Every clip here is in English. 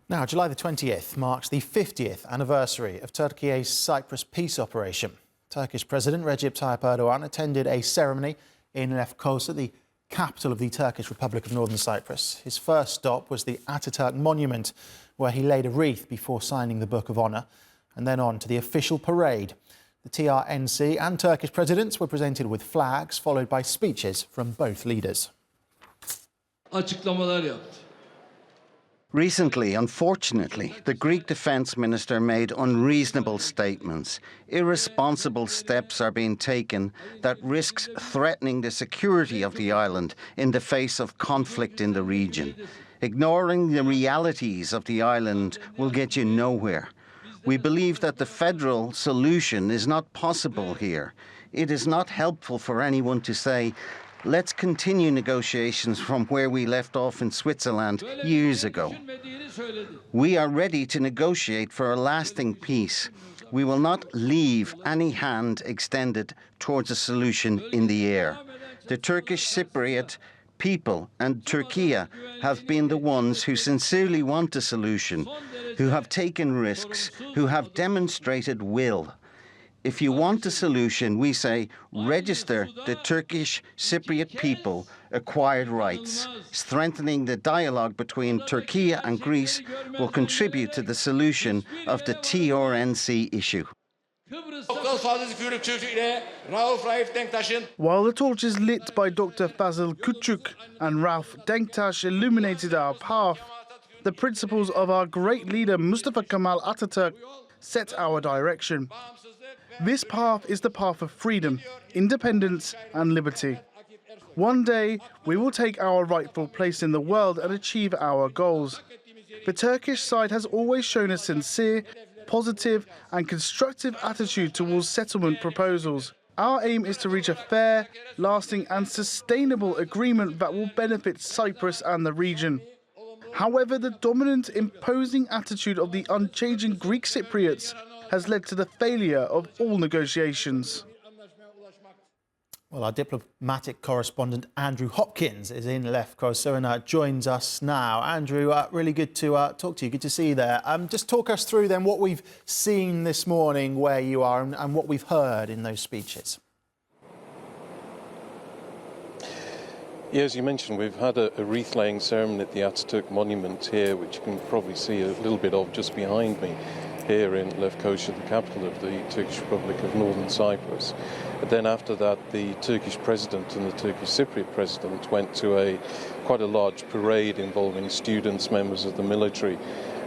Now, July the 20th marks the 50th anniversary of Türkiye's Cyprus peace operation. Turkish President Recep Tayyip Erdogan attended a ceremony in Lefkosa, the capital of the Turkish Republic of Northern Cyprus. His first stop was the Ataturk monument, where he laid a wreath before signing the Book of Honour, and then on to the official parade. The TRNC and Turkish presidents were presented with flags, followed by speeches from both leaders. Açıklamalar yaptı. Recently, unfortunately, the Greek defence minister made unreasonable statements. Irresponsible steps are being taken that risks threatening the security of the island in the face of conflict in the region. Ignoring the realities of the island will get you nowhere. We believe that the federal solution is not possible here. It is not helpful for anyone to say, let's continue negotiations from where we left off in Switzerland years ago. We are ready to negotiate for a lasting peace. We will not leave any hand extended towards a solution in the air. The Turkish Cypriot people and Türkiye have been the ones who sincerely want a solution, who have taken risks, who have demonstrated will. If you want a solution, we say, register the Turkish Cypriot people acquired rights. Strengthening the dialogue between Türkiye and Greece will contribute to the solution of the TRNC issue. While the torches lit by Dr. Fazıl Küçük and Rauf Denktaş illuminated our path, the principles of our great leader Mustafa Kemal Ataturk set our direction. This path is the path of freedom, independence and liberty. One day, we will take our rightful place in the world and achieve our goals. The Turkish side has always shown a sincere, positive and constructive attitude towards settlement proposals. Our aim is to reach a fair, lasting and sustainable agreement that will benefit Cyprus and the region. However, the dominant, imposing attitude of the unchanging Greek Cypriots has led to the failure of all negotiations. Well, our diplomatic correspondent Andrew Hopkins is in Lefkosa and joins us now. Andrew, really good to talk to you. Good to see you there. Just talk us through then what we've seen this morning where you are and what we've heard in those speeches. Yeah, as you mentioned, we've had a wreath-laying ceremony at the Ataturk monument here, which you can probably see a little bit of just behind me, here in Lefkosa, the capital of the Turkish Republic of Northern Cyprus. But then after that, the Turkish president and the Turkish Cypriot president went to quite a large parade involving students, members of the military,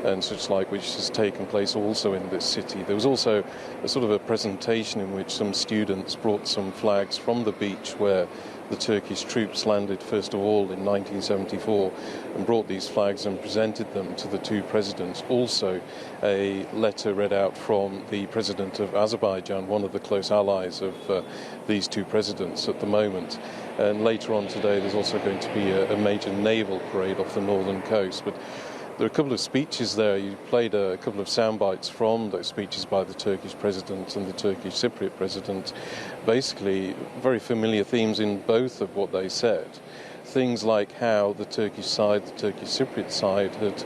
and such like, which has taken place also in this city. There was also a sort of a presentation in which some students brought some flags from the beach where the Turkish troops landed first of all in 1974 and brought these flags and presented them to the two presidents. Also a letter read out from the president of Azerbaijan, one of the close allies of these two presidents at the moment. And later on today there's also going to be a major naval parade off the northern coast. But there are a couple of speeches there. You played a couple of sound bites from those speeches by the Turkish president and the Turkish Cypriot president. Basically, very familiar themes in both of what they said. Things like how the Turkish side, the Turkish Cypriot side, had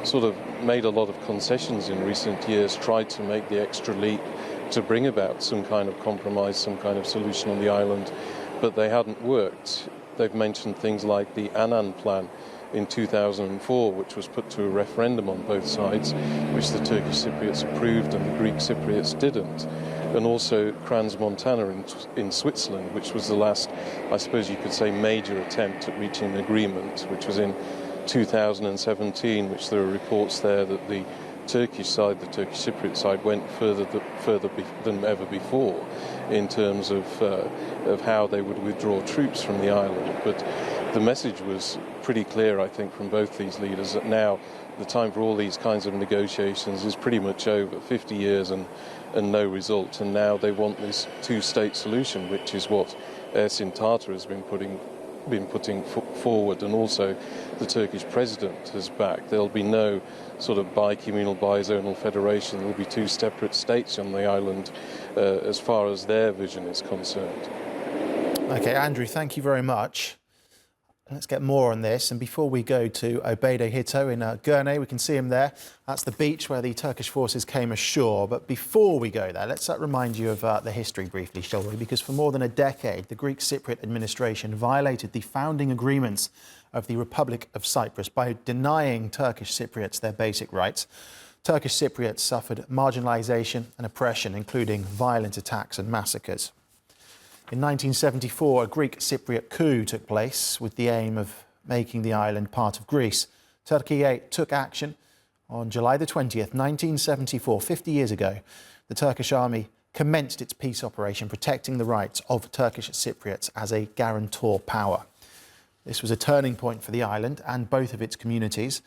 sort of made a lot of concessions in recent years, tried to make the extra leap to bring about some kind of compromise, some kind of solution on the island, but they hadn't worked. They've mentioned things like the Annan plan in 2004, which was put to a referendum on both sides, which the Turkish Cypriots approved and the Greek Cypriots didn't. And also Crans-Montana in Switzerland, which was the last, I suppose you could say, major attempt at reaching an agreement, which was in 2017, which there are reports there that the Turkish side, the Turkish Cypriot side, went further than ever before in terms of how they would withdraw troops from the island. But the message was pretty clear, I think, from both these leaders that now the time for all these kinds of negotiations is pretty much over, 50 years and no result. And now they want this two-state solution, which is what Ersin Tatar has been putting forward, and also the Turkish president has backed. There'll be no sort of bi-communal, bi-zonal federation. There'll be two separate states on the island as far as their vision is concerned. OK, Andrew, thank you very much. Let's get more on this. And before we go to Obeyde Hito in Gurney, we can see him there. That's the beach where the Turkish forces came ashore. But before we go there, let's remind you of the history briefly, shall we? Because for more than a decade, the Greek Cypriot administration violated the founding agreements of the Republic of Cyprus by denying Turkish Cypriots their basic rights. Turkish Cypriots suffered marginalisation and oppression, including violent attacks and massacres. In 1974, a Greek Cypriot coup took place with the aim of making the island part of Greece. Türkiye took action on July the 20th, 1974, 50 years ago. The Turkish army commenced its peace operation protecting the rights of Turkish Cypriots as a guarantor power. This was a turning point for the island and both of its communities.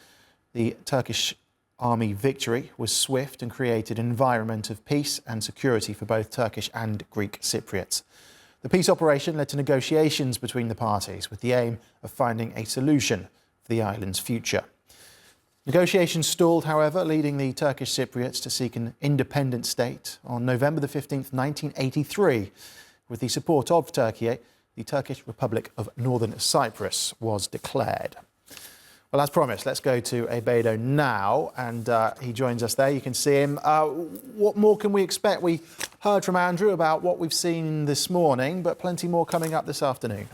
The Turkish army victory was swift and created an environment of peace and security for both Turkish and Greek Cypriots. The peace operation led to negotiations between the parties with the aim of finding a solution for the island's future. Negotiations stalled, however, leading the Turkish Cypriots to seek an independent state. On November the 15th, 1983, with the support of Türkiye, the Turkish Republic of Northern Cyprus was declared. Well, as promised, let's go to Obeyde now, and he joins us there. You can see him. What more can we expect? We heard from Andrew about what we've seen this morning, but plenty more coming up this afternoon.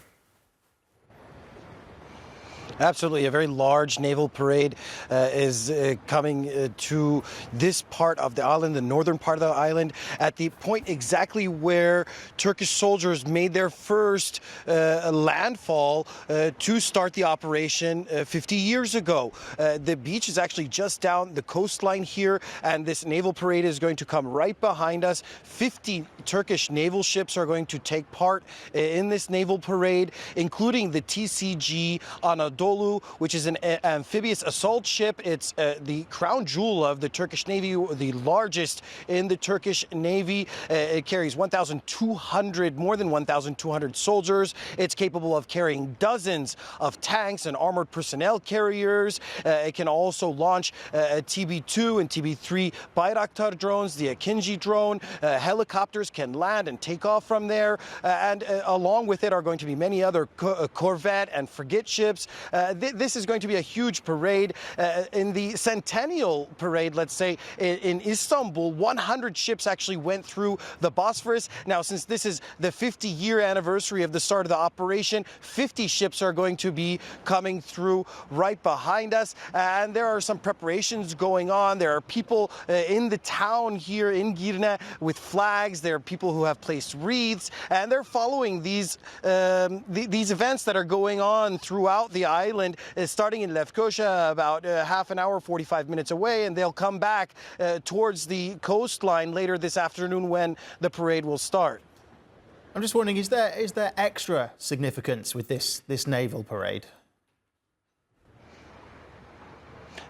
Absolutely. A very large naval parade is coming to this part of the island, the northern part of the island, at the point exactly where Turkish soldiers made their first landfall to start the operation 50 years ago. The beach is actually just down the coastline here, and this naval parade is going to come right behind us. 50 Turkish naval ships are going to take part in this naval parade, including the TCG Anadolu, which is an amphibious assault ship. It's the crown jewel of the Turkish Navy, the largest in the Turkish Navy. It carries more than 1,200 soldiers. It's capable of carrying dozens of tanks and armored personnel carriers. It can also launch TB2 and TB3 Bayraktar drones, the Akinji drone. Helicopters can land and take off from there. And along with it are going to be many other corvette and frigate ships. This is going to be a huge parade. In the centennial parade, let's say, in Istanbul, 100 ships actually went through the Bosphorus. Now, since this is the 50-year anniversary of the start of the operation, 50 ships are going to be coming through right behind us. And there are some preparations going on. There are people in the town here in Girne with flags. There are people who have placed wreaths, and they're following these events that are going on throughout the island, starting in Lefkosa, about half an hour, 45 minutes away, and they'll come back towards the coastline later this afternoon when the parade will start. I'm just wondering, is there extra significance with this naval parade?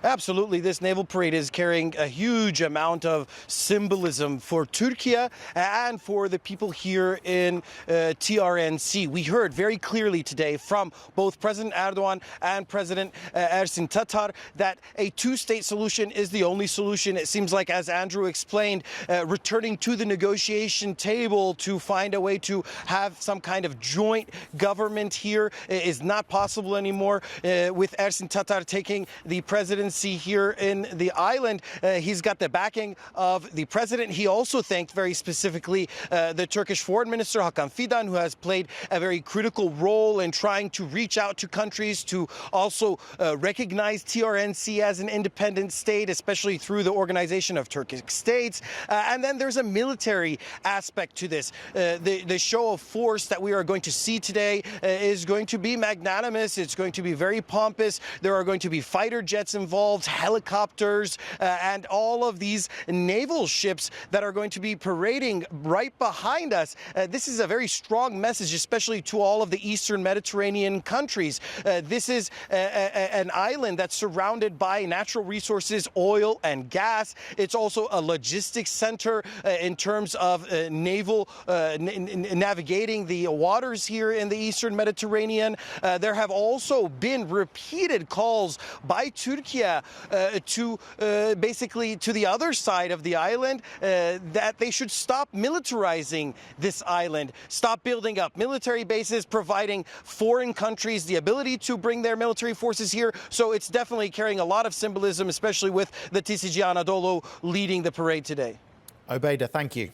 Absolutely. This naval parade is carrying a huge amount of symbolism for Türkiye and for the people here in TRNC. We heard very clearly today from both President Erdogan and President Ersin Tatar that a two-state solution is the only solution. It seems like, as Andrew explained, returning to the negotiation table to find a way to have some kind of joint government here is not possible anymore. With Ersin Tatar taking the presidency here in the island, he's got the backing of the president. He also thanked very specifically the Turkish Foreign Minister Hakan Fidan, who has played a very critical role in trying to reach out to countries to also recognize TRNC as an independent state, especially through the Organization of Turkic States. And then there's a military aspect to this. The show of force that we are going to see today is going to be magnanimous. It's going to be very pompous. There are going to be fighter jets involved, helicopters, and all of these naval ships that are going to be parading right behind us. This is a very strong message, especially to all of the Eastern Mediterranean countries. This is an island that's surrounded by natural resources, oil and gas. It's also a logistics center in terms of naval navigating the waters here in the Eastern Mediterranean. There have also been repeated calls by Türkiye Nicosia to basically to the other side of the island, that they should stop militarizing this island, stop building up military bases, providing foreign countries the ability to bring their military forces here. So it's definitely carrying a lot of symbolism, especially with the TCG Anadolu leading the parade today. Obeda, thank you.